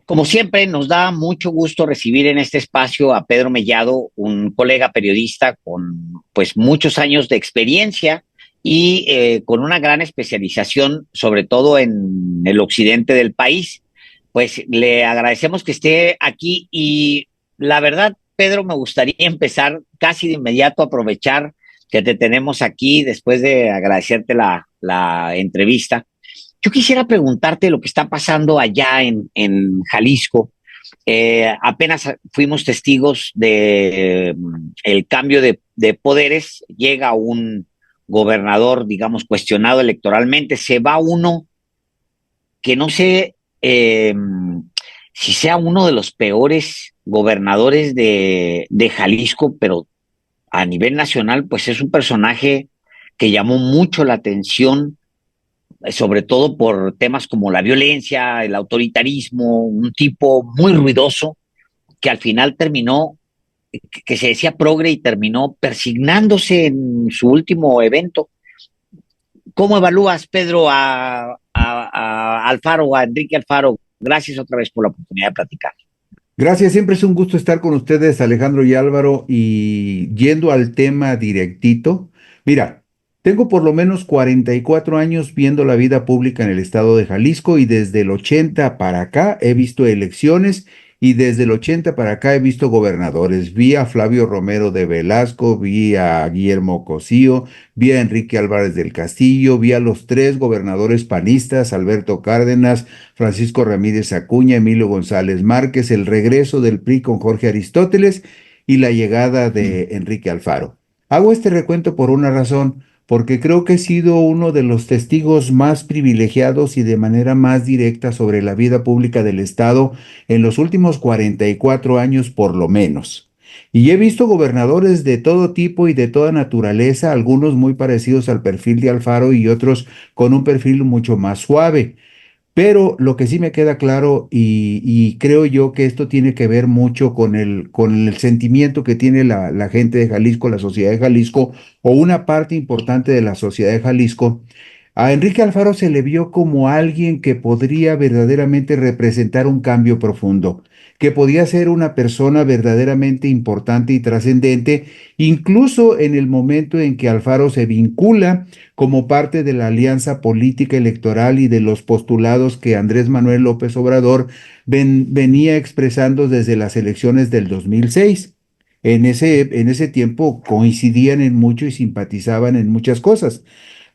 Como siempre, nos da mucho gusto recibir en este espacio a Pedro Mellado, un colega periodista con pues muchos años de experiencia y con una gran especialización, sobre todo en el occidente del país. Pues le agradecemos que esté aquí y la verdad, Pedro, me gustaría empezar casi de inmediato, aprovechar que te tenemos aquí después de agradecerte la entrevista. Yo quisiera preguntarte lo que está pasando allá en Jalisco. Apenas fuimos testigos de el cambio de poderes. Llega un gobernador, digamos, cuestionado electoralmente. Se va uno que no sé si sea uno de los peores gobernadores de Jalisco, pero a nivel nacional, pues es un personaje que llamó mucho la atención, sobre todo por temas como la violencia, el autoritarismo, un tipo muy ruidoso que al final terminó, que se decía progre y terminó persignándose en su último evento. ¿Cómo evalúas, Pedro, a Alfaro, a Enrique Alfaro? Gracias otra vez por la oportunidad de platicar. Gracias, siempre es un gusto estar con ustedes, Alejandro y Álvaro, y yendo al tema directito. Mira, tengo por lo menos 44 años viendo la vida pública en el estado de Jalisco y desde el 80 para acá he visto elecciones y desde el 80 para acá he visto gobernadores. Vi a Flavio Romero de Velasco, vi a Guillermo Cosío, vi a Enrique Álvarez del Castillo, vi a los tres gobernadores panistas, Alberto Cárdenas, Francisco Ramírez Acuña, Emilio González Márquez, el regreso del PRI con Jorge Aristóteles y la llegada de Enrique Alfaro. Hago este recuento por una razón, porque creo que he sido uno de los testigos más privilegiados y de manera más directa sobre la vida pública del Estado en los últimos 44 años por lo menos. Y he visto gobernadores de todo tipo y de toda naturaleza, algunos muy parecidos al perfil de Alfaro y otros con un perfil mucho más suave. Pero lo que sí me queda claro y creo yo que esto tiene que ver mucho con el sentimiento que tiene la gente de Jalisco, la sociedad de Jalisco, o una parte importante de la sociedad de Jalisco. A Enrique Alfaro se le vio como alguien que podría verdaderamente representar un cambio profundo, que podía ser una persona verdaderamente importante y trascendente, incluso en el momento en que Alfaro se vincula como parte de la alianza política electoral y de los postulados que Andrés Manuel López Obrador venía expresando desde las elecciones del 2006. En ese tiempo coincidían en mucho y simpatizaban en muchas cosas.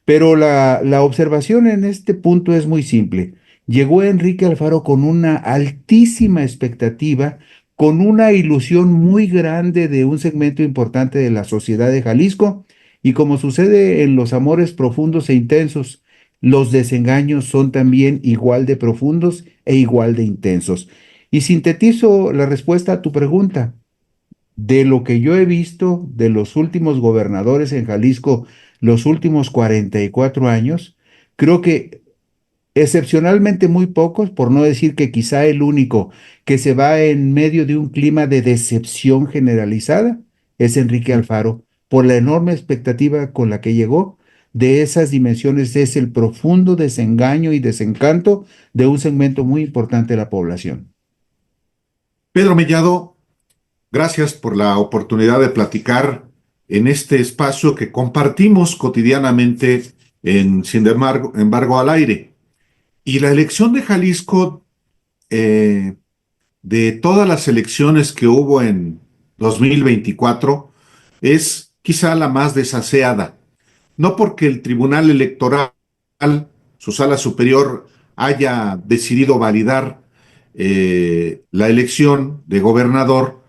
Pero la observación en este punto es muy simple. Llegó Enrique Alfaro con una altísima expectativa, con una ilusión muy grande de un segmento importante de la sociedad de Jalisco, y como sucede en los amores profundos e intensos, los desengaños son también igual de profundos e igual de intensos. Y sintetizo la respuesta a tu pregunta. De lo que yo he visto de los últimos gobernadores en Jalisco, los últimos 44 años, creo que excepcionalmente muy pocos, por no decir que quizá el único que se va en medio de un clima de decepción generalizada, es Enrique Alfaro, por la enorme expectativa con la que llegó. De esas dimensiones es el profundo desengaño y desencanto de un segmento muy importante de la población. Pedro Mellado, gracias por la oportunidad de platicar en este espacio que compartimos cotidianamente en Sin embargo al aire. Y la elección de Jalisco, eh, de todas las elecciones que hubo en 2024, es quizá la más desaseada. No porque el Tribunal Electoral, su sala superior, haya decidido validar la elección de gobernador,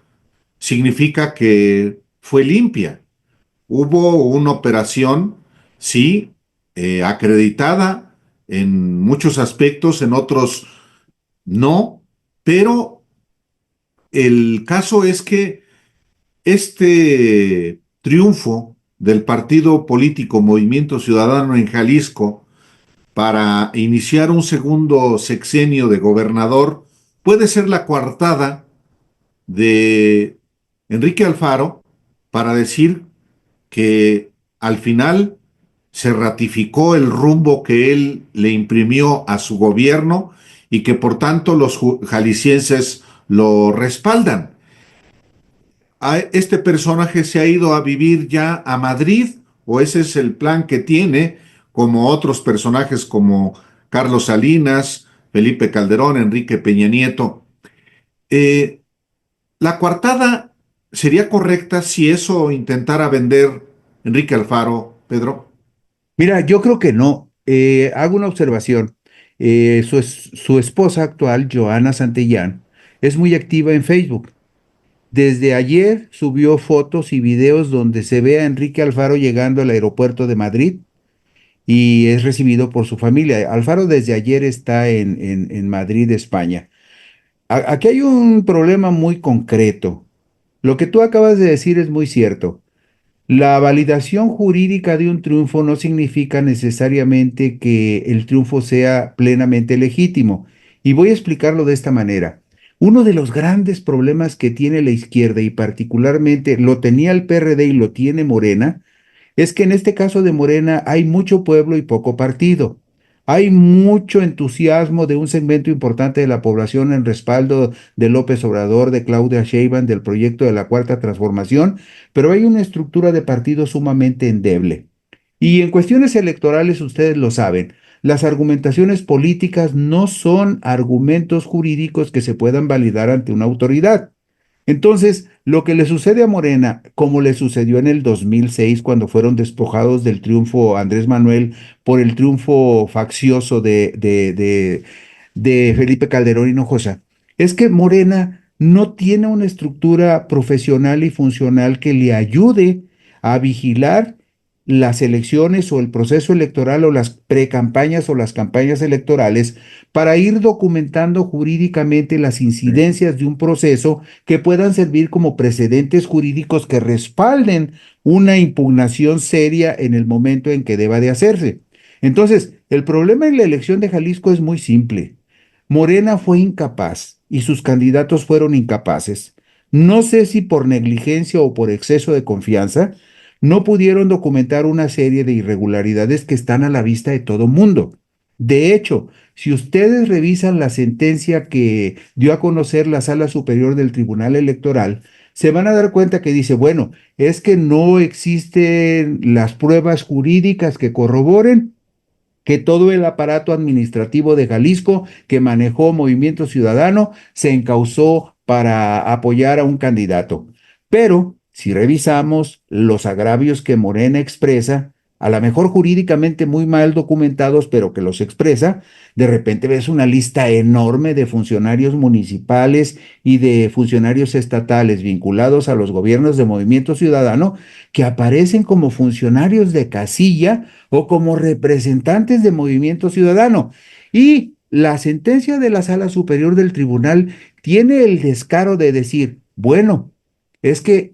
significa que fue limpia. Hubo una operación, sí, acreditada en muchos aspectos, en otros no, pero el caso es que este triunfo del partido político Movimiento Ciudadano en Jalisco para iniciar un segundo sexenio de gobernador puede ser la coartada de Enrique Alfaro para decir que al final se ratificó el rumbo que él le imprimió a su gobierno y que por tanto los jaliscienses lo respaldan. ¿Este personaje se ha ido a vivir ya a Madrid o ese es el plan que tiene, como otros personajes como Carlos Salinas, Felipe Calderón, Enrique Peña Nieto? Eh, la coartada sería correcta si eso intentara vender Enrique Alfaro, Pedro. Mira, yo creo que no. Hago una observación. Su esposa actual, Joana Santillán, es muy activa en Facebook. Desde ayer subió fotos y videos donde se ve a Enrique Alfaro llegando al aeropuerto de Madrid y es recibido por su familia. Alfaro desde ayer está en Madrid, España. Aquí hay un problema muy concreto. Lo que tú acabas de decir es muy cierto. La validación jurídica de un triunfo no significa necesariamente que el triunfo sea plenamente legítimo. Y voy a explicarlo de esta manera. Uno de los grandes problemas que tiene la izquierda y particularmente lo tenía el PRD y lo tiene Morena, es que en este caso de Morena hay mucho pueblo y poco partido. Hay mucho entusiasmo de un segmento importante de la población en respaldo de López Obrador, de Claudia Sheinbaum, del proyecto de la Cuarta Transformación, pero hay una estructura de partido sumamente endeble. Y en cuestiones electorales, ustedes lo saben, las argumentaciones políticas no son argumentos jurídicos que se puedan validar ante una autoridad. Entonces, lo que le sucede a Morena, como le sucedió en el 2006 cuando fueron despojados del triunfo Andrés Manuel por el triunfo faccioso de Felipe Calderón Hinojosa, es que Morena no tiene una estructura profesional y funcional que le ayude a vigilar las elecciones o el proceso electoral o las precampañas o las campañas electorales para ir documentando jurídicamente las incidencias de un proceso que puedan servir como precedentes jurídicos que respalden una impugnación seria en el momento en que deba de hacerse. Entonces, el problema en la elección de Jalisco es muy simple. Morena fue incapaz y sus candidatos fueron incapaces. No sé si por negligencia o por exceso de confianza, no pudieron documentar una serie de irregularidades que están a la vista de todo mundo. De hecho, si ustedes revisan la sentencia que dio a conocer la Sala Superior del Tribunal Electoral, se van a dar cuenta que dice, bueno, es que no existen las pruebas jurídicas que corroboren que todo el aparato administrativo de Jalisco que manejó Movimiento Ciudadano se encausó para apoyar a un candidato. Pero si revisamos los agravios que Morena expresa, a lo mejor jurídicamente muy mal documentados, pero que los expresa, de repente ves una lista enorme de funcionarios municipales y de funcionarios estatales vinculados a los gobiernos de Movimiento Ciudadano que aparecen como funcionarios de casilla o como representantes de Movimiento Ciudadano. Y la sentencia de la Sala Superior del Tribunal tiene el descaro de decir, bueno, es que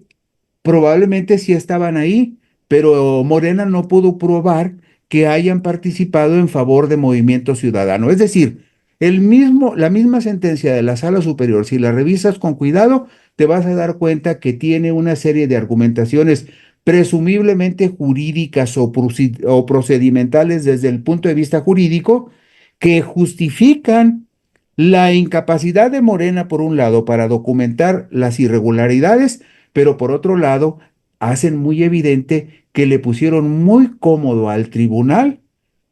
probablemente sí estaban ahí, pero Morena no pudo probar que hayan participado en favor de Movimiento Ciudadano. Es decir, la misma sentencia de la Sala Superior, si la revisas con cuidado, te vas a dar cuenta que tiene una serie de argumentaciones presumiblemente jurídicas o procedimentales desde el punto de vista jurídico que justifican la incapacidad de Morena, por un lado, para documentar las irregularidades, pero por otro lado, hacen muy evidente que le pusieron muy cómodo al tribunal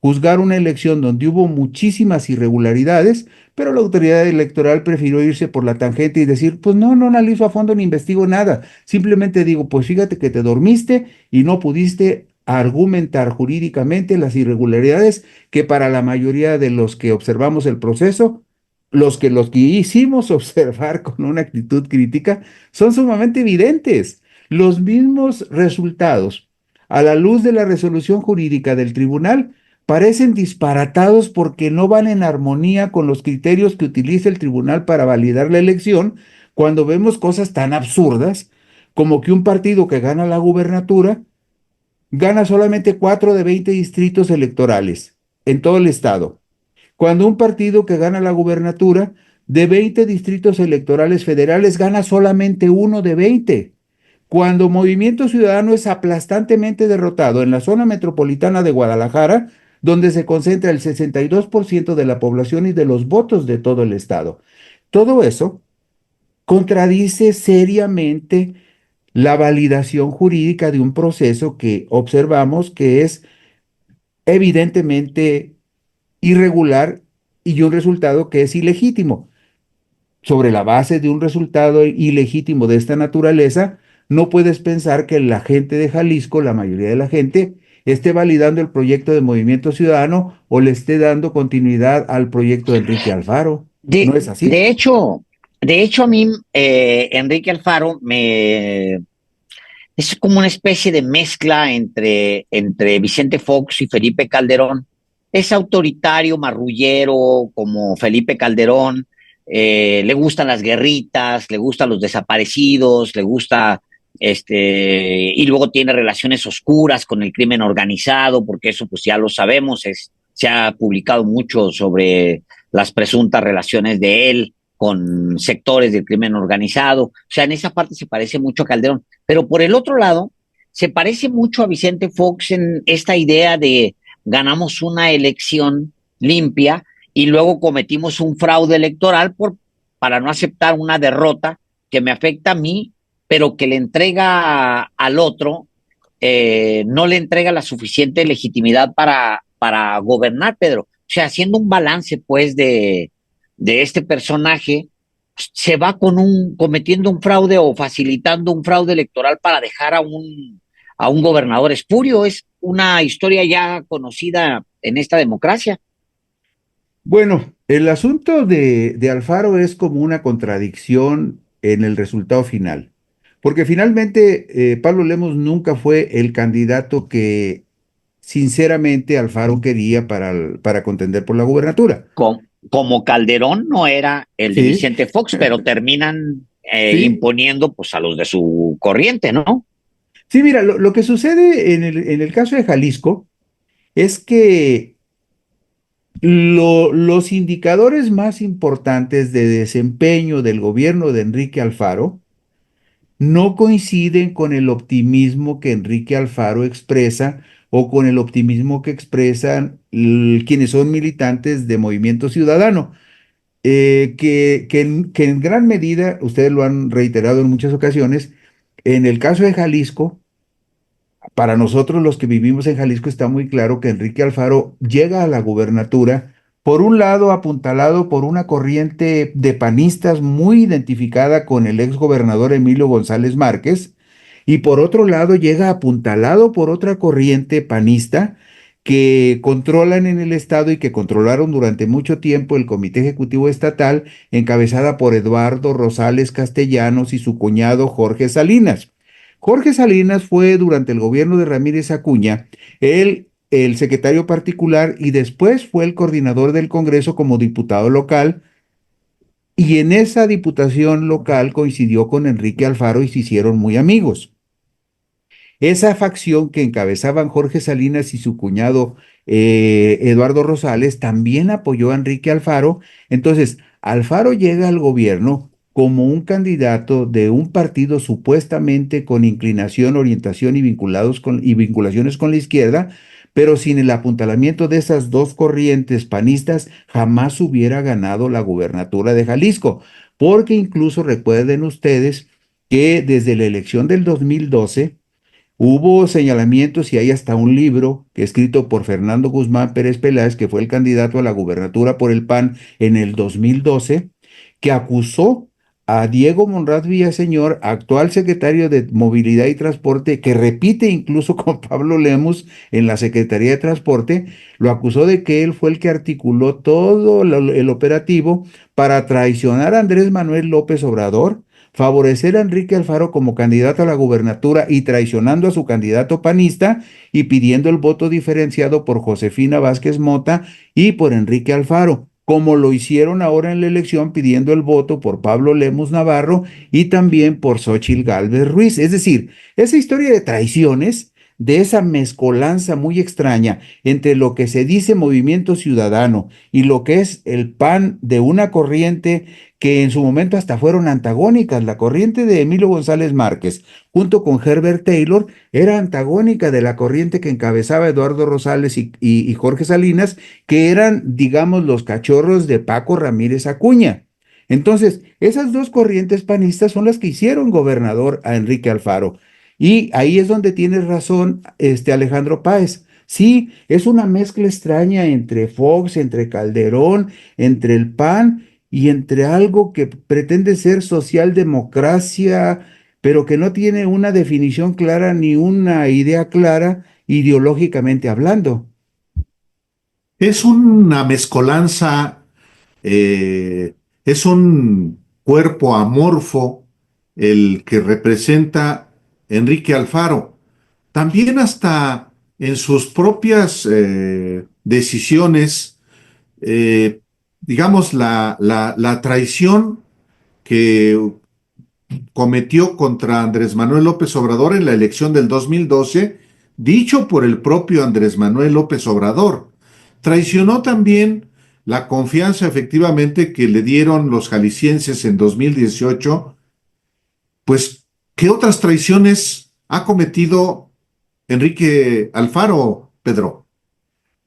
juzgar una elección donde hubo muchísimas irregularidades, pero la autoridad electoral prefirió irse por la tangente y decir, pues no, no analizo a fondo ni investigo nada. Simplemente digo, pues fíjate que te dormiste y no pudiste argumentar jurídicamente las irregularidades que para la mayoría de los que observamos el proceso, los que hicimos observar con una actitud crítica, son sumamente evidentes. Los mismos resultados, a la luz de la resolución jurídica del tribunal, parecen disparatados porque no van en armonía con los criterios que utiliza el tribunal para validar la elección, cuando vemos cosas tan absurdas como que un partido que gana la gubernatura gana solamente 4 de 20 distritos electorales en todo el estado, cuando un partido que gana la gubernatura de 20 distritos electorales federales gana solamente uno de 20, cuando Movimiento Ciudadano es aplastantemente derrotado en la zona metropolitana de Guadalajara, donde se concentra el 62% de la población y de los votos de todo el estado. Todo eso contradice seriamente la validación jurídica de un proceso que observamos que es evidentemente irregular y un resultado que es ilegítimo. Sobre la base de un resultado ilegítimo de esta naturaleza, no puedes pensar que la gente de Jalisco, la mayoría de la gente, esté validando el proyecto de Movimiento Ciudadano o le esté dando continuidad al proyecto de Enrique Alfaro. ¿No De, es así? de hecho, de hecho a mí, Enrique Alfaro es como una especie de mezcla entre Vicente Fox y Felipe Calderón. Es autoritario, marrullero, como Felipe Calderón. Le gustan las guerritas, le gustan los desaparecidos, le gusta y luego tiene relaciones oscuras con el crimen organizado, porque eso pues ya lo sabemos, se ha publicado mucho sobre las presuntas relaciones de él con sectores del crimen organizado. O sea, en esa parte se parece mucho a Calderón. Pero por el otro lado, se parece mucho a Vicente Fox en esta idea de ganamos una elección limpia y luego cometimos un fraude electoral para no aceptar una derrota que me afecta a mí, pero que le entrega al otro, no le entrega la suficiente legitimidad para gobernar, Pedro. O sea, haciendo un balance, pues, de este personaje, se va cometiendo un fraude o facilitando un fraude electoral para dejar a un gobernador espurio. Es una historia ya conocida en esta democracia. Bueno, el asunto de Alfaro es como una contradicción en el resultado final, porque finalmente Pablo Lemos nunca fue el candidato que sinceramente Alfaro quería para contender por la gubernatura. Como Calderón no era el de Sí, Vicente Fox, pero terminan sí, imponiendo pues a los de su corriente, ¿no? sí, mira, lo que sucede en el caso de Jalisco es que los indicadores más importantes de desempeño del gobierno de Enrique Alfaro no coinciden con el optimismo que Enrique Alfaro expresa o con el optimismo que expresan quienes son militantes de Movimiento Ciudadano, que en gran medida, ustedes lo han reiterado en muchas ocasiones, en el caso de Jalisco, para nosotros los que vivimos en Jalisco está muy claro que Enrique Alfaro llega a la gubernatura, por un lado apuntalado por una corriente de panistas muy identificada con el ex gobernador Emilio González Márquez, y por otro lado llega apuntalado por otra corriente panista que controlan en el estado y que controlaron durante mucho tiempo el Comité Ejecutivo Estatal, encabezada por Eduardo Rosales Castellanos y su cuñado Jorge Salinas. Jorge Salinas fue durante el gobierno de Ramírez Acuña el secretario particular y después fue el coordinador del Congreso como diputado local, y en esa diputación local coincidió con Enrique Alfaro y se hicieron muy amigos. Esa facción que encabezaban Jorge Salinas y su cuñado Eduardo Rosales también apoyó a Enrique Alfaro. Entonces, Alfaro llega al gobierno como un candidato de un partido supuestamente con inclinación, orientación y vinculaciones con la izquierda, pero sin el apuntalamiento de esas dos corrientes panistas, jamás hubiera ganado la gubernatura de Jalisco, porque incluso recuerden ustedes que desde la elección del 2012, hubo señalamientos y hay hasta un libro que escrito por Fernando Guzmán Pérez Peláez, que fue el candidato a la gubernatura por el PAN en el 2012, que acusó a Diego Monraz Villaseñor, actual secretario de Movilidad y Transporte, que repite incluso con Pablo Lemus en la Secretaría de Transporte, lo acusó de que él fue el que articuló todo el operativo para traicionar a Andrés Manuel López Obrador, favorecer a Enrique Alfaro como candidato a la gubernatura y traicionando a su candidato panista y pidiendo el voto diferenciado por Josefina Vázquez Mota y por Enrique Alfaro, como lo hicieron ahora en la elección pidiendo el voto por Pablo Lemus Navarro y también por Xóchitl Gálvez Ruiz. Es decir, esa historia de traiciones de esa mezcolanza muy extraña entre lo que se dice Movimiento Ciudadano y lo que es el PAN, de una corriente que en su momento hasta fueron antagónicas. La corriente de Emilio González Márquez, junto con Herbert Taylor, era antagónica de la corriente que encabezaba Eduardo Rosales y Jorge Salinas, que eran, digamos, los cachorros de Paco Ramírez Acuña. Entonces, esas dos corrientes panistas son las que hicieron gobernador a Enrique Alfaro. Y ahí es donde tienes razón, Alejandro Páez. Sí, es una mezcla extraña entre Fox, entre Calderón, entre el PAN y entre algo que pretende ser socialdemocracia, pero que no tiene una definición clara ni una idea clara ideológicamente hablando. Es una mezcolanza, es un cuerpo amorfo el que representa Enrique Alfaro. También hasta en sus propias decisiones, eh, digamos, la traición que cometió contra Andrés Manuel López Obrador en la elección del 2012, dicho por el propio Andrés Manuel López Obrador. Traicionó también la confianza efectivamente que le dieron los jaliscienses en 2018. Pues, ¿qué otras traiciones ha cometido Enrique Alfaro, Pedro?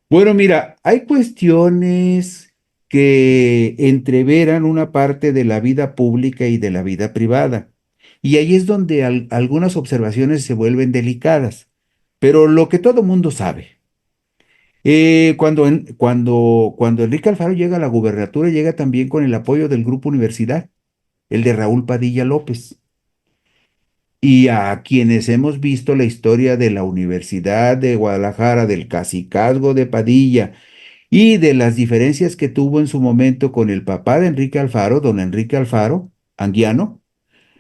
Bueno, mira, hay cuestiones que entreveran una parte de la vida pública y de la vida privada. Y ahí es donde algunas observaciones se vuelven delicadas. Pero lo que todo mundo sabe, cuando Enrique Alfaro llega a la gubernatura, llega también con el apoyo del Grupo Universidad, el de Raúl Padilla López. Y a quienes hemos visto la historia de la Universidad de Guadalajara, del cacicazgo de Padilla, y de las diferencias que tuvo en su momento con el papá de Enrique Alfaro, don Enrique Alfaro Anguiano.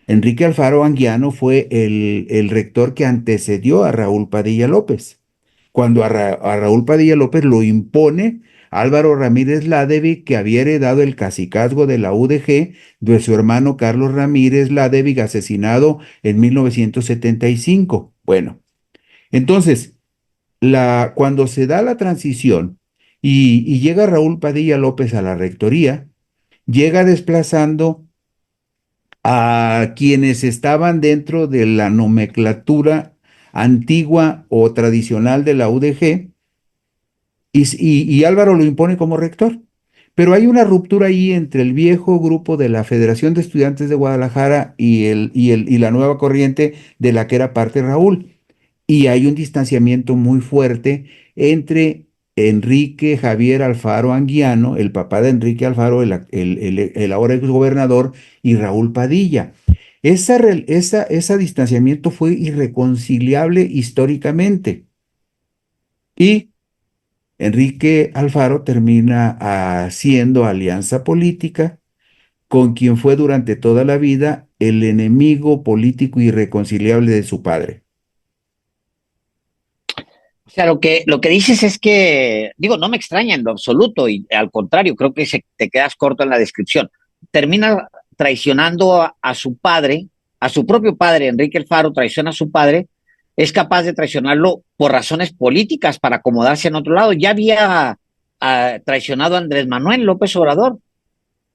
Enrique Alfaro Anguiano fue el rector que antecedió a Raúl Padilla López. Cuando a Raúl Padilla López lo impone Álvaro Ramírez Ladevig, que había heredado el cacicazgo de la UDG de su hermano Carlos Ramírez Ladevig, asesinado en 1975. Bueno, entonces, cuando se da la transición y llega Raúl Padilla López a la rectoría, llega desplazando a quienes estaban dentro de la nomenclatura antigua o tradicional de la UDG, y Álvaro lo impone como rector. Pero hay una ruptura ahí entre el viejo grupo de la Federación de Estudiantes de Guadalajara y la nueva corriente de la que era parte Raúl. Y hay un distanciamiento muy fuerte entre Enrique Javier Alfaro Anguiano, el papá de Enrique Alfaro, el ahora exgobernador, y Raúl Padilla. Ese distanciamiento fue irreconciliable históricamente. Y Enrique Alfaro termina haciendo alianza política con quien fue durante toda la vida el enemigo político irreconciliable de su padre. O sea, lo que dices es que, digo, no me extraña en lo absoluto y al contrario, creo que te quedas corto en la descripción. Termina traicionando a su padre, a su propio padre, Enrique Alfaro, traiciona a su padre, es capaz de traicionarlo por razones políticas para acomodarse en otro lado. Ya había traicionado a Andrés Manuel López Obrador,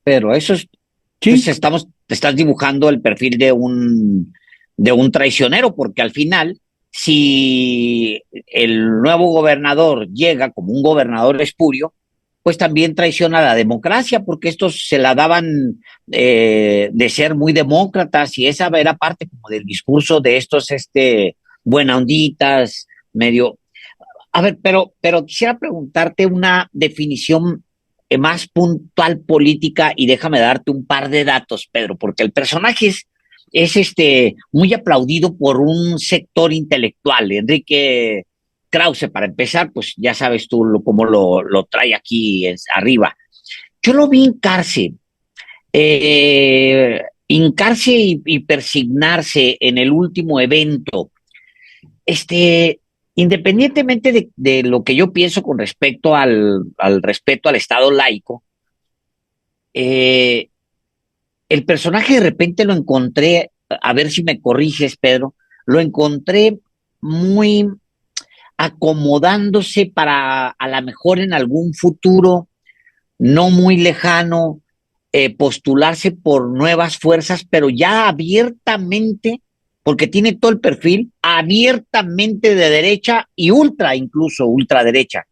pero eso es, Sí, te estás dibujando el perfil de un traicionero, porque al final, si el nuevo gobernador llega como un gobernador espurio, pues también traiciona a la democracia, porque estos se la daban de ser muy demócratas, y esa era parte como del discurso de estos buena onditas, medio. A ver, pero quisiera preguntarte una definición más puntual política, y déjame darte un par de datos, Pedro, porque el personaje es muy aplaudido por un sector intelectual. Enrique Krause, para empezar, pues ya sabes tú cómo lo trae aquí arriba. Yo lo vi hincarse y persignarse en el último evento. este, Independientemente de lo que yo pienso con respecto al respeto al Estado laico, eh, el personaje de repente lo encontré, a ver si me corriges, Pedro, lo encontré muy acomodándose para a lo mejor en algún futuro no muy lejano postularse por nuevas fuerzas, pero ya abiertamente, porque tiene todo el perfil abiertamente de derecha y ultra, incluso ultraderecha.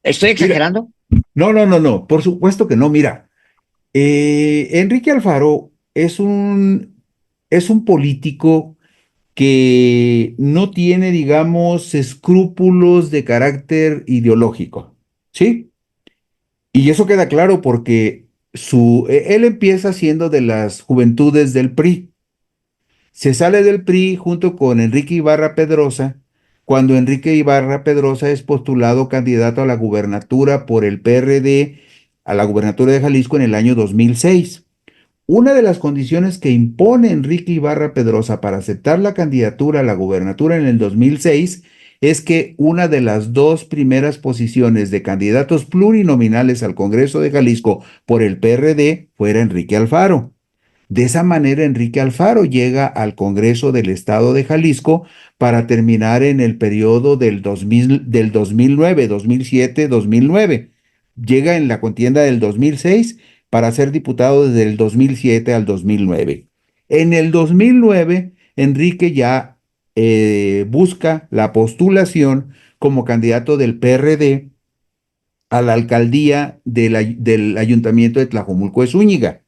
¿Estoy Mira, exagerando? no, no, no, no, por supuesto que no. Mira, Enrique Alfaro es un político que no tiene, digamos, escrúpulos de carácter ideológico, ¿sí? Y eso queda claro porque él empieza siendo de las juventudes del PRI. Se sale del PRI junto con Enrique Ibarra Pedrosa, cuando Enrique Ibarra Pedrosa es postulado candidato a la gubernatura por el PRD, a la gubernatura de Jalisco en el año 2006. Una de las condiciones que impone Enrique Ibarra Pedrosa para aceptar la candidatura a la gubernatura en el 2006 es que una de las dos primeras posiciones de candidatos plurinominales al Congreso de Jalisco por el PRD fuera Enrique Alfaro. De esa manera, Enrique Alfaro llega al Congreso del Estado de Jalisco para terminar en el periodo del 2009, 2007, 2009. Llega en la contienda del 2006 para ser diputado desde el 2007 al 2009. En el 2009, Enrique ya busca la postulación como candidato del PRD a la alcaldía del Ayuntamiento de Tlajomulco de Zúñiga.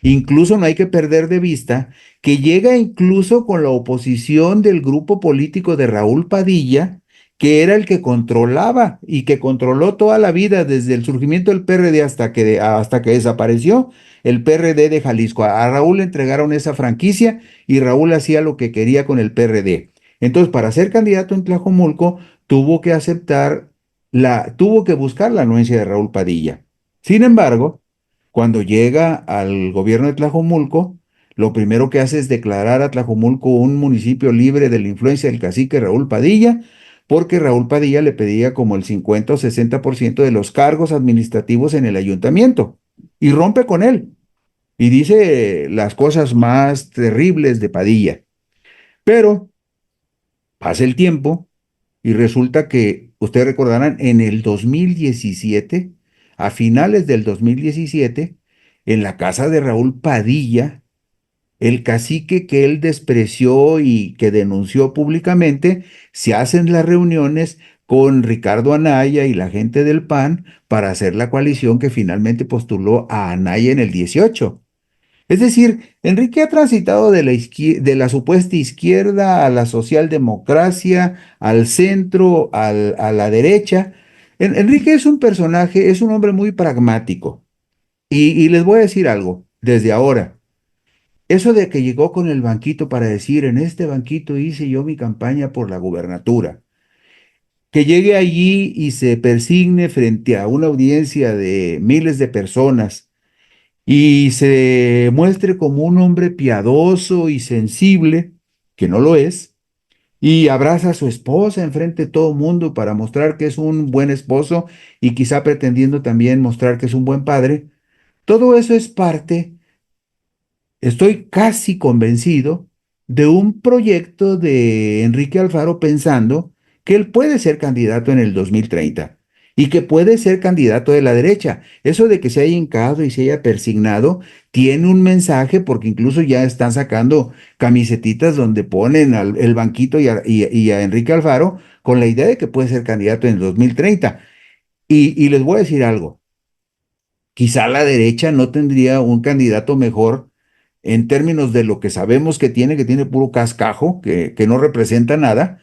Incluso no hay que perder de vista que llega incluso con la oposición del grupo político de Raúl Padilla, que era el que controlaba y que controló toda la vida desde el surgimiento del PRD hasta que desapareció el PRD de Jalisco. A Raúl le entregaron esa franquicia y Raúl hacía lo que quería con el PRD. Entonces, para ser candidato en Tlajomulco, tuvo que buscar la anuencia de Raúl Padilla. Sin embargo, cuando llega al gobierno de Tlajomulco, lo primero que hace es declarar a Tlajomulco un municipio libre de la influencia del cacique Raúl Padilla, porque Raúl Padilla le pedía como el 50 o 60% de los cargos administrativos en el ayuntamiento y rompe con él y dice las cosas más terribles de Padilla. Pero pasa el tiempo y resulta que, ustedes recordarán, en el 2017, a finales del 2017, en la casa de Raúl Padilla, el cacique que él despreció y que denunció públicamente, se hacen las reuniones con Ricardo Anaya y la gente del PAN para hacer la coalición que finalmente postuló a Anaya en el 18. Es decir, Enrique ha transitado de la supuesta izquierda a la socialdemocracia, al centro, a la derecha. Enrique es un personaje, es un hombre muy pragmático. Y les voy a decir algo, desde ahora. Eso de que llegó con el banquito para decir, en este banquito hice yo mi campaña por la gubernatura, que llegue allí y se persigne frente a una audiencia de miles de personas y se muestre como un hombre piadoso y sensible, que no lo es, y abraza a su esposa enfrente de todo el mundo para mostrar que es un buen esposo y quizá pretendiendo también mostrar que es un buen padre, todo eso es parte, estoy casi convencido, de un proyecto de Enrique Alfaro pensando que él puede ser candidato en el 2030 y que puede ser candidato de la derecha. Eso de que se haya hincado y se haya persignado tiene un mensaje porque incluso ya están sacando camisetitas donde ponen el banquito y a Enrique Alfaro con la idea de que puede ser candidato en el 2030. Y les voy a decir algo. Quizá la derecha no tendría un candidato mejor en términos de lo que sabemos que tiene puro cascajo, que no representa nada,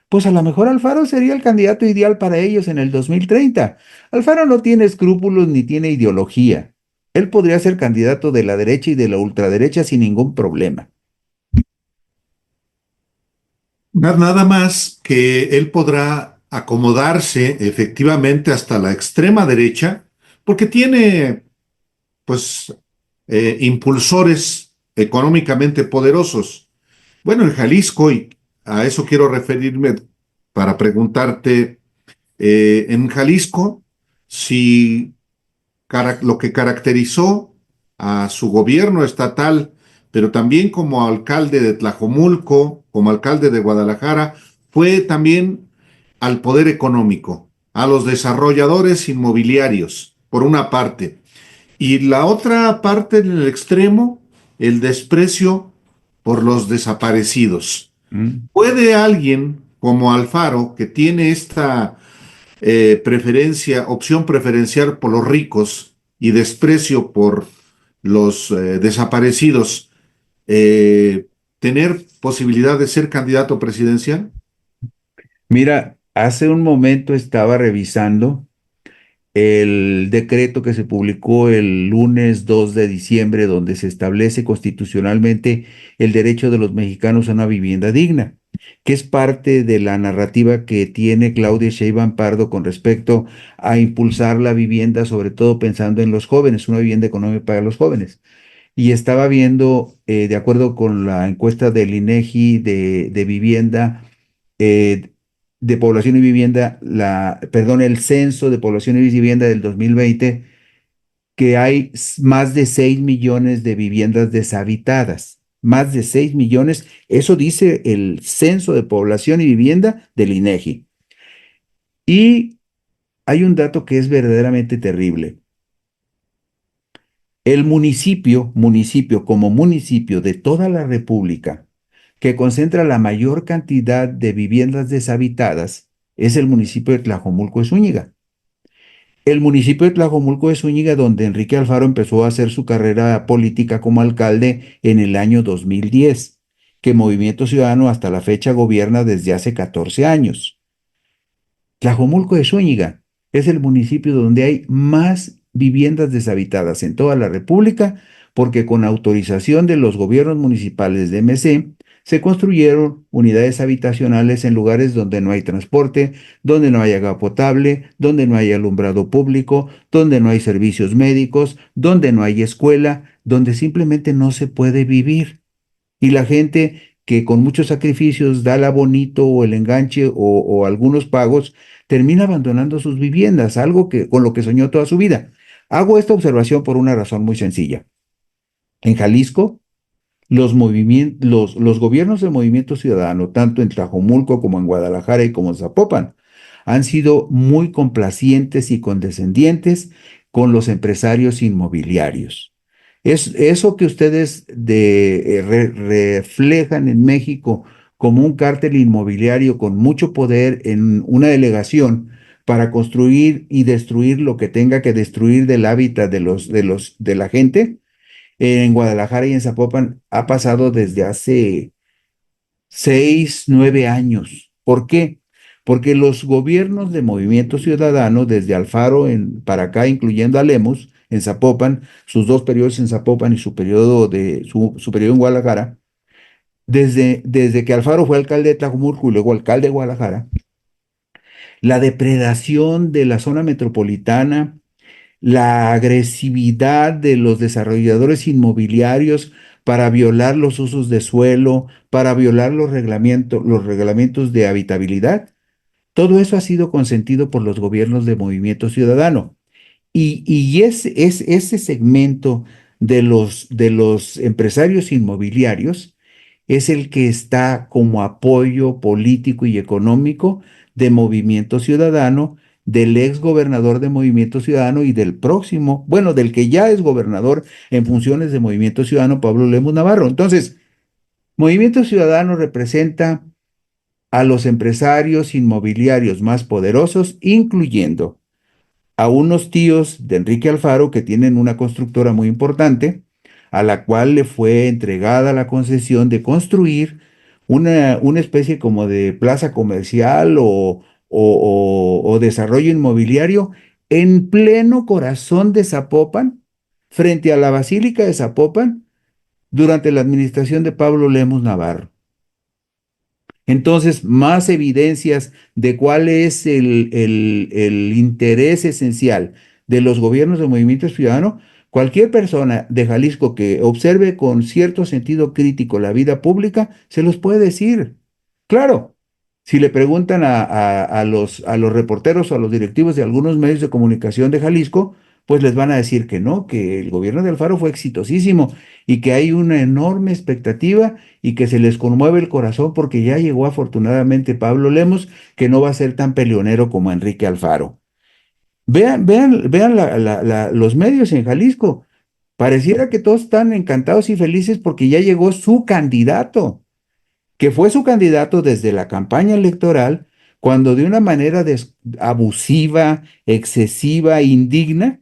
pues a lo mejor Alfaro sería el candidato ideal para ellos en el 2030. Alfaro no tiene escrúpulos ni tiene ideología. Él podría ser candidato de la derecha y de la ultraderecha sin ningún problema. Nada más que él podrá acomodarse efectivamente hasta la extrema derecha, porque tiene, pues, impulsores económicamente poderosos. Bueno, en Jalisco, y a eso quiero referirme para preguntarte, en Jalisco, si lo que caracterizó a su gobierno estatal, pero también como alcalde de Tlajomulco, como alcalde de Guadalajara, fue también al poder económico, a los desarrolladores inmobiliarios, por una parte, y la otra parte en el extremo, el desprecio por los desaparecidos. Mm. ¿Puede alguien como Alfaro, que tiene esta opción preferencial por los ricos y desprecio por los desaparecidos, tener posibilidad de ser candidato presidencial? Mira, hace un momento estaba revisando el decreto que se publicó el lunes 2 de diciembre, donde se establece constitucionalmente el derecho de los mexicanos a una vivienda digna, que es parte de la narrativa que tiene Claudia Sheinbaum Pardo con respecto a impulsar la vivienda, sobre todo pensando en los jóvenes, una vivienda económica para los jóvenes. Y estaba viendo, de acuerdo con la encuesta del INEGI de vivienda, eh, de población y vivienda, perdón, el censo de población y vivienda del 2020, que hay más de 6 millones de viviendas deshabitadas. Más de 6 millones, eso dice el censo de población y vivienda del INEGI. Y hay un dato que es verdaderamente terrible. El municipio como municipio de toda la República, que concentra la mayor cantidad de viviendas deshabitadas, es el municipio de Tlajomulco de Zúñiga. El municipio de Tlajomulco de Zúñiga, donde Enrique Alfaro empezó a hacer su carrera política como alcalde en el año 2010, que Movimiento Ciudadano hasta la fecha gobierna desde hace 14 años. Tlajomulco de Zúñiga es el municipio donde hay más viviendas deshabitadas en toda la República, porque con autorización de los gobiernos municipales de MC se construyeron unidades habitacionales en lugares donde no hay transporte, donde no hay agua potable, donde no hay alumbrado público, donde no hay servicios médicos, donde no hay escuela, donde simplemente no se puede vivir. Y la gente que con muchos sacrificios da el abonito o el enganche o algunos pagos, termina abandonando sus viviendas, algo que con lo que soñó toda su vida. Hago esta observación por una razón muy sencilla. En Jalisco, los gobiernos del Movimiento Ciudadano, tanto en Tlajomulco como en Guadalajara y como en Zapopan, han sido muy complacientes y condescendientes con los empresarios inmobiliarios. Es eso que ustedes reflejan en México como un cártel inmobiliario con mucho poder en una delegación para construir y destruir lo que tenga que destruir del hábitat de la gente. En Guadalajara y en Zapopan ha pasado desde hace 6, 9 años. ¿Por qué? Porque los gobiernos de Movimiento Ciudadano, desde Alfaro para acá, incluyendo a Lemos, en Zapopan, sus 2 periodos en Zapopan y su periodo en Guadalajara, desde que Alfaro fue alcalde de Tlajumulco y luego alcalde de Guadalajara, la depredación de la zona metropolitana, la agresividad de los desarrolladores inmobiliarios para violar los usos de suelo, para violar los reglamentos de habitabilidad, todo eso ha sido consentido por los gobiernos de Movimiento Ciudadano. Y ese segmento de los empresarios inmobiliarios es el que está como apoyo político y económico de Movimiento Ciudadano, del ex gobernador de Movimiento Ciudadano y del próximo, bueno, del que ya es gobernador en funciones de Movimiento Ciudadano, Pablo Lemus Navarro. Entonces, Movimiento Ciudadano representa a los empresarios inmobiliarios más poderosos, incluyendo a unos tíos de Enrique Alfaro que tienen una constructora muy importante, a la cual le fue entregada la concesión de construir una especie como de plaza comercial o desarrollo inmobiliario en pleno corazón de Zapopan, frente a la Basílica de Zapopan, durante la administración de Pablo Lemus Navarro. Entonces, más evidencias de cuál es el interés esencial de los gobiernos del Movimiento Ciudadano. Cualquier persona de Jalisco que observe con cierto sentido crítico la vida pública, se los puede decir. Claro, si le preguntan a los reporteros o a los directivos de algunos medios de comunicación de Jalisco, pues les van a decir que no, que el gobierno de Alfaro fue exitosísimo y que hay una enorme expectativa y que se les conmueve el corazón porque ya llegó afortunadamente Pablo Lemos, que no va a ser tan peleonero como Enrique Alfaro. Vean los medios en Jalisco. Pareciera que todos están encantados y felices porque ya llegó su candidato, que fue su candidato desde la campaña electoral, cuando de una manera abusiva, excesiva, indigna,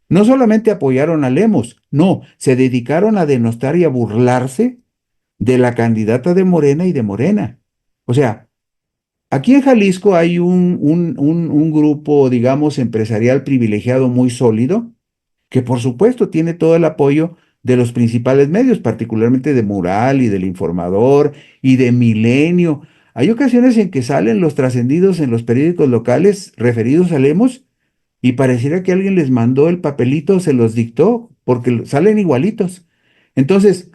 no solamente apoyaron a Lemos, no, se dedicaron a denostar y a burlarse de la candidata de Morena y de Morena. O sea, aquí en Jalisco hay un grupo, digamos, empresarial privilegiado muy sólido, que por supuesto tiene todo el apoyo de los principales medios, particularmente de Mural y del Informador y de Milenio. Hay ocasiones en que salen los trascendidos en los periódicos locales referidos a Lemos y pareciera que alguien les mandó el papelito, se los dictó, porque salen igualitos. Entonces,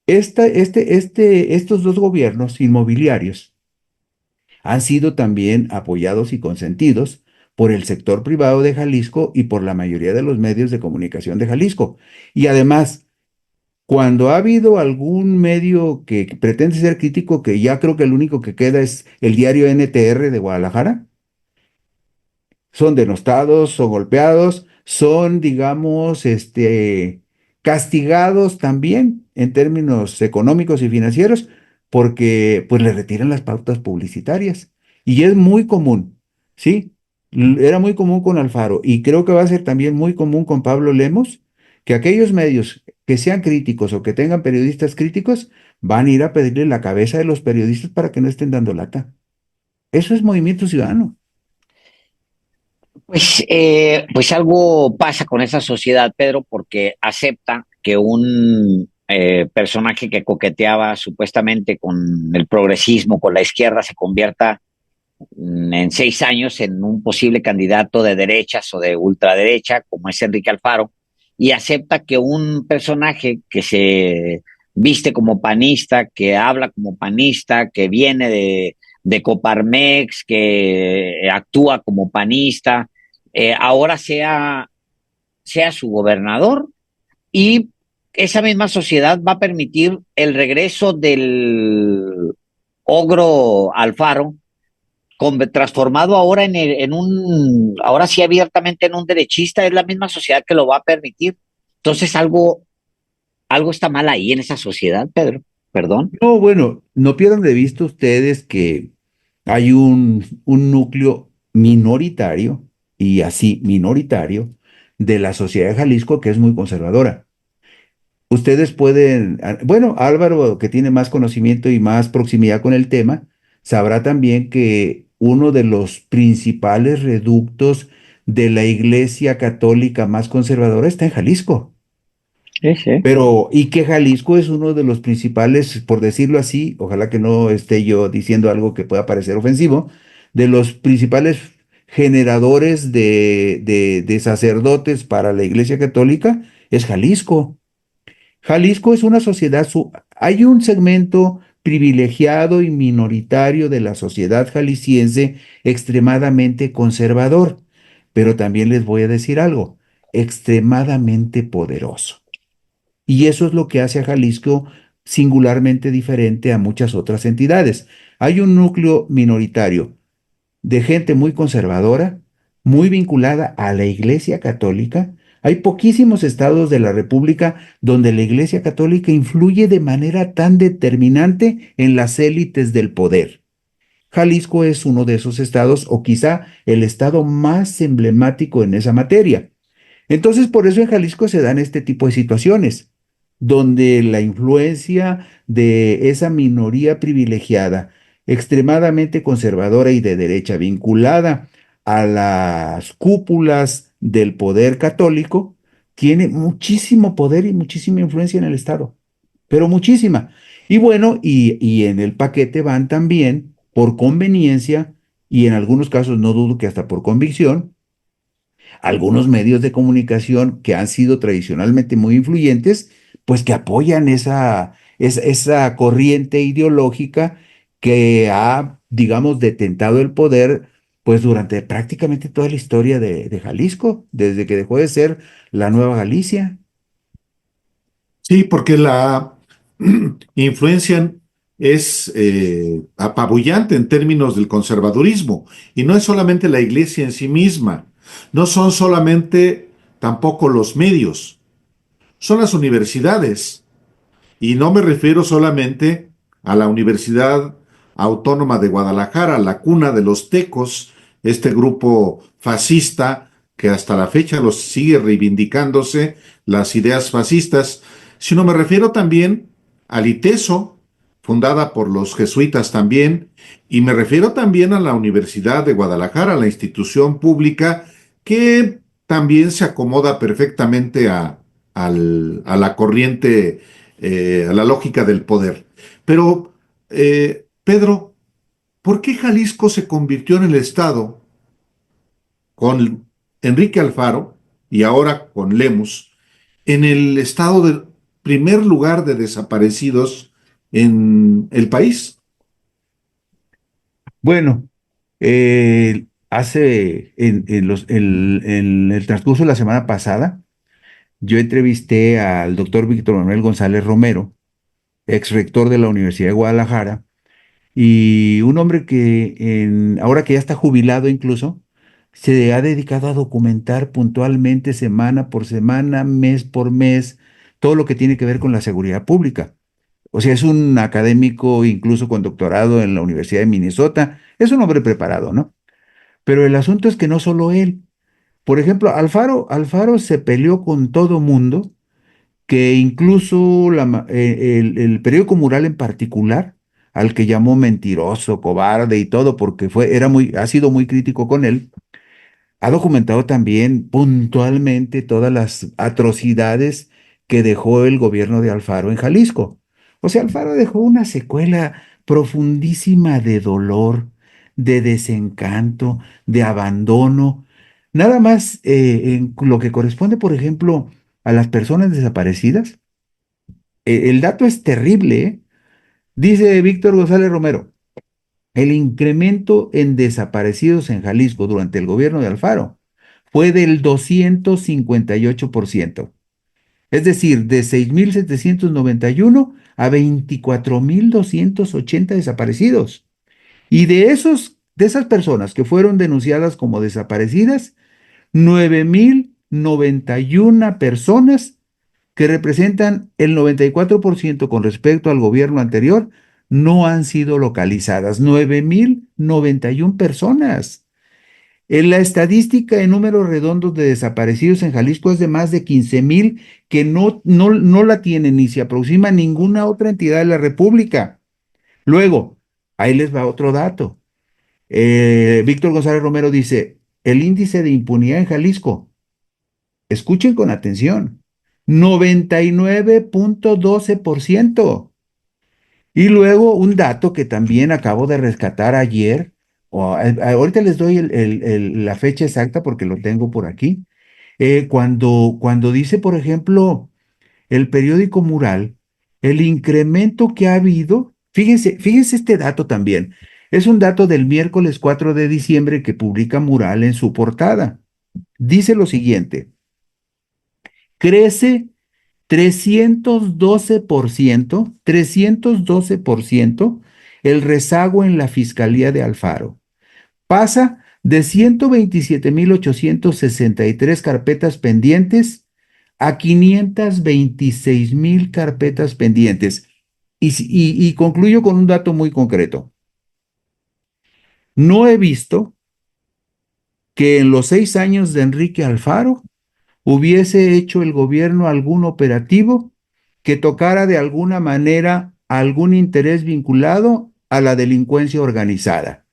estos dos gobiernos inmobiliarios han sido también apoyados y consentidos por el sector privado de Jalisco y por la mayoría de los medios de comunicación de Jalisco. Y además, cuando ha habido algún medio que pretende ser crítico, que ya creo que el único que queda es el diario NTR de Guadalajara, son denostados, son golpeados, son, digamos, castigados también en términos económicos y financieros, porque pues le retiran las pautas publicitarias. Y es muy común, ¿sí? Era muy común con Alfaro y creo que va a ser también muy común con Pablo Lemos, que aquellos medios que sean críticos o que tengan periodistas críticos van a ir a pedirle la cabeza de los periodistas para que no estén dando lata. Eso es movimiento ciudadano. Pues algo pasa con esa sociedad, Pedro, porque acepta que un personaje que coqueteaba supuestamente con el progresismo, con la izquierda, se convierta en 6 años en un posible candidato de derechas o de ultraderecha, como es Enrique Alfaro, y acepta que un personaje que se viste como panista, que habla como panista, que viene de Coparmex, que actúa como panista, ahora sea su gobernador y esa misma sociedad va a permitir el regreso del ogro Alfaro transformado ahora ahora sí abiertamente en un derechista, es la misma sociedad que lo va a permitir. Entonces algo está mal ahí en esa sociedad, Pedro. Perdón. No, bueno, no pierdan de vista ustedes que hay un núcleo minoritario, y así minoritario, de la sociedad de Jalisco que es muy conservadora. Ustedes pueden, bueno, Álvaro, que tiene más conocimiento y más proximidad con el tema, sabrá también que uno de los principales reductos de la Iglesia Católica más conservadora está en Jalisco. Sí, sí. Pero, y que Jalisco es uno de los principales, por decirlo así, ojalá que no esté yo diciendo algo que pueda parecer ofensivo, de los principales generadores de sacerdotes para la Iglesia Católica es Jalisco. Jalisco es una sociedad, hay un segmento privilegiado y minoritario de la sociedad jalisciense extremadamente conservador, pero también les voy a decir algo, extremadamente poderoso. Y eso es lo que hace a Jalisco singularmente diferente a muchas otras entidades. Hay un núcleo minoritario de gente muy conservadora, muy vinculada a la Iglesia Católica. Hay poquísimos estados de la República donde la Iglesia Católica influye de manera tan determinante en las élites del poder. Jalisco es uno de esos estados, o quizá el estado más emblemático en esa materia. Entonces, por eso en Jalisco se dan este tipo de situaciones, donde la influencia de esa minoría privilegiada, extremadamente conservadora y de derecha, vinculada a las cúpulas del poder católico, tiene muchísimo poder y muchísima influencia en el Estado, pero muchísima. Y bueno, y en el paquete van también, por conveniencia, y en algunos casos no dudo que hasta por convicción, algunos medios de comunicación que han sido tradicionalmente muy influyentes, pues que apoyan esa corriente ideológica que ha, digamos, detentado el poder pues durante prácticamente toda la historia de Jalisco, desde que dejó de ser la Nueva Galicia. Sí, porque la influencia es apabullante en términos del conservadurismo. Y no es solamente la iglesia en sí misma, no son solamente tampoco los medios, son las universidades. Y no me refiero solamente a la Universidad Autónoma de Guadalajara, la cuna de los tecos, este grupo fascista que hasta la fecha los sigue reivindicándose las ideas fascistas, sino me refiero también al ITESO, fundada por los jesuitas también, y me refiero también a la Universidad de Guadalajara, la institución pública que también se acomoda perfectamente a la corriente, a la lógica del poder. Pero, Pedro, ¿por qué Jalisco se convirtió en el estado con Enrique Alfaro y ahora con Lemus, en el estado del primer lugar de desaparecidos en el país? Bueno, en el transcurso de la semana pasada, yo entrevisté al doctor Víctor Manuel González Romero, ex rector de la Universidad de Guadalajara, y un hombre que ahora que ya está jubilado incluso, se ha dedicado a documentar puntualmente, semana por semana, mes por mes, todo lo que tiene que ver con la seguridad pública. O sea, es un académico incluso con doctorado en la Universidad de Minnesota, es un hombre preparado, ¿no? Pero el asunto es que no solo él. Por ejemplo, Alfaro se peleó con todo mundo, que incluso el periódico Mural en particular, al que llamó mentiroso, cobarde y todo, porque ha sido muy crítico con él, ha documentado también puntualmente todas las atrocidades que dejó el gobierno de Alfaro en Jalisco. O sea, Alfaro dejó una secuela profundísima de dolor, de desencanto, de abandono. Nada más en lo que corresponde, por ejemplo, a las personas desaparecidas, el dato es terrible, ¿eh? Dice Víctor González Romero, el incremento en desaparecidos en Jalisco durante el gobierno de Alfaro fue del 258%. Es decir, de 6.791 a 24.280 desaparecidos. Y de esas personas que fueron denunciadas como desaparecidas, 9.091 personas que representan el 94% con respecto al gobierno anterior, no han sido localizadas. 9.091 personas. En la estadística en números redondos de desaparecidos en Jalisco es de más de 15.000, que no la tiene ni se aproxima a ninguna otra entidad de la República. Luego, ahí les va otro dato. Víctor González Romero dice, el índice de impunidad en Jalisco, escuchen con atención, 99.12%. Y luego un dato que también acabo de rescatar ayer, ahorita les doy la fecha exacta porque lo tengo por aquí. Cuando dice, por ejemplo, el periódico Mural, el incremento que ha habido, fíjense este dato también. Es un dato del miércoles 4 de diciembre que publica Mural en su portada. Dice lo siguiente, crece 312% el rezago en la Fiscalía de Alfaro. Pasa de 127.863 carpetas pendientes a 526.000 carpetas pendientes. Y concluyo con un dato muy concreto. No he visto que en los 6 años de Enrique Alfaro hubiese hecho el gobierno algún operativo que tocara de alguna manera algún interés vinculado a la delincuencia organizada.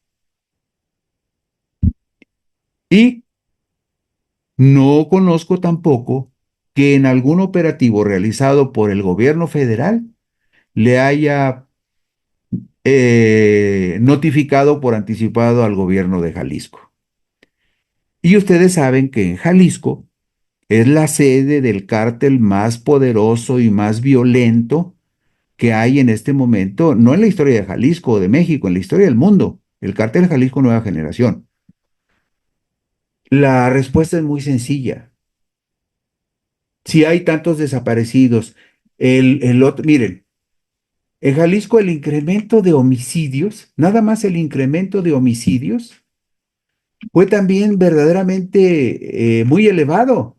Y no conozco tampoco que en algún operativo realizado por el gobierno federal le haya notificado por anticipado al gobierno de Jalisco. Y ustedes saben que en Jalisco es la sede del cártel más poderoso y más violento que hay en este momento, no en la historia de Jalisco o de México, en la historia del mundo, el cártel Jalisco Nueva Generación. La respuesta es muy sencilla. Si hay tantos desaparecidos, miren, en Jalisco el incremento de homicidios, nada más el incremento de homicidios, fue también verdaderamente muy elevado.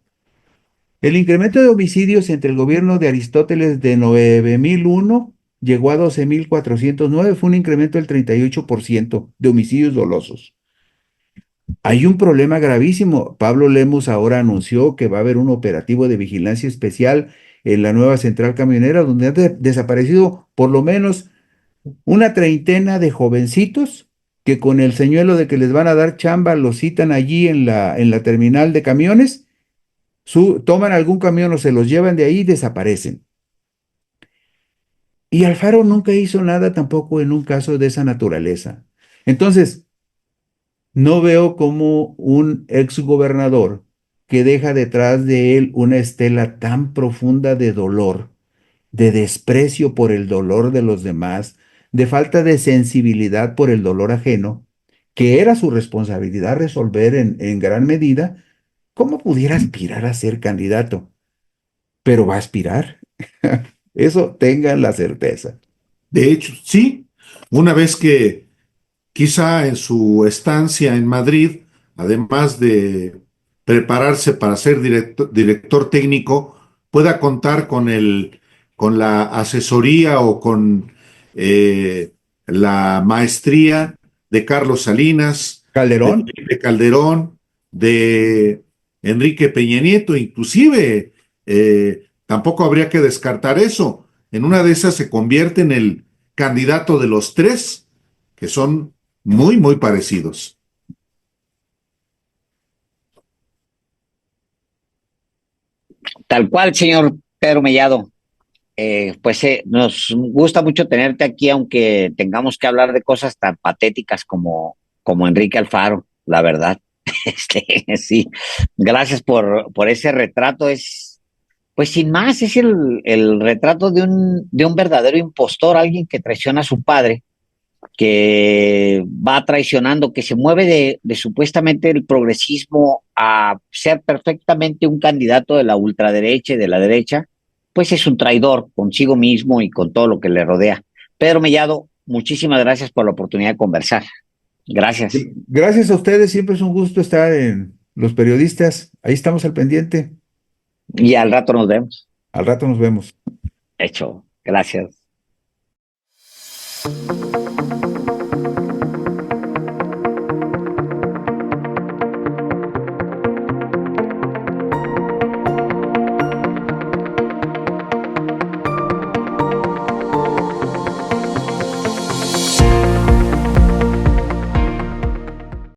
El incremento de homicidios entre el gobierno de Aristóteles de 9.001 llegó a 12.409, fue un incremento del 38% de homicidios dolosos. Hay un problema gravísimo. Pablo Lemus ahora anunció que va a haber un operativo de vigilancia especial en la nueva central camionera, donde han desaparecido por lo menos una treintena de jovencitos que con el señuelo de que les van a dar chamba los citan allí en la terminal de camiones, toman algún camión o se los llevan de ahí y desaparecen. Y Alfaro nunca hizo nada tampoco en un caso de esa naturaleza. Entonces, no veo cómo un exgobernador que deja detrás de él una estela tan profunda de dolor, de desprecio por el dolor de los demás, de falta de sensibilidad por el dolor ajeno, que era su responsabilidad resolver en gran medida, ¿cómo pudiera aspirar a ser candidato? Pero va a aspirar. Eso tengan la certeza. De hecho, sí, una vez que quizá en su estancia en Madrid, además de prepararse para ser director técnico, pueda contar con la asesoría o con eh, la maestría de Carlos Salinas, de Calderón, Felipe Calderón, de Enrique Peña Nieto, inclusive, tampoco habría que descartar eso. En una de esas se convierte en el candidato de los tres, que son muy, muy parecidos. Tal cual, señor Pedro Mellado. Nos gusta mucho tenerte aquí, aunque tengamos que hablar de cosas tan patéticas como Enrique Alfaro, la verdad. Sí, gracias por ese retrato. Pues sin más, es el retrato de un verdadero impostor, alguien que traiciona a su padre, que va traicionando, que se mueve de supuestamente el progresismo a ser perfectamente un candidato de la ultraderecha y de la derecha, pues es un traidor consigo mismo y con todo lo que le rodea. Pedro Mellado, muchísimas gracias por la oportunidad de conversar. Gracias. gracias a ustedes, siempre es un gusto estar en Los Periodistas. Ahí estamos al pendiente. Y al rato nos vemos. Al rato nos vemos. Hecho. Gracias.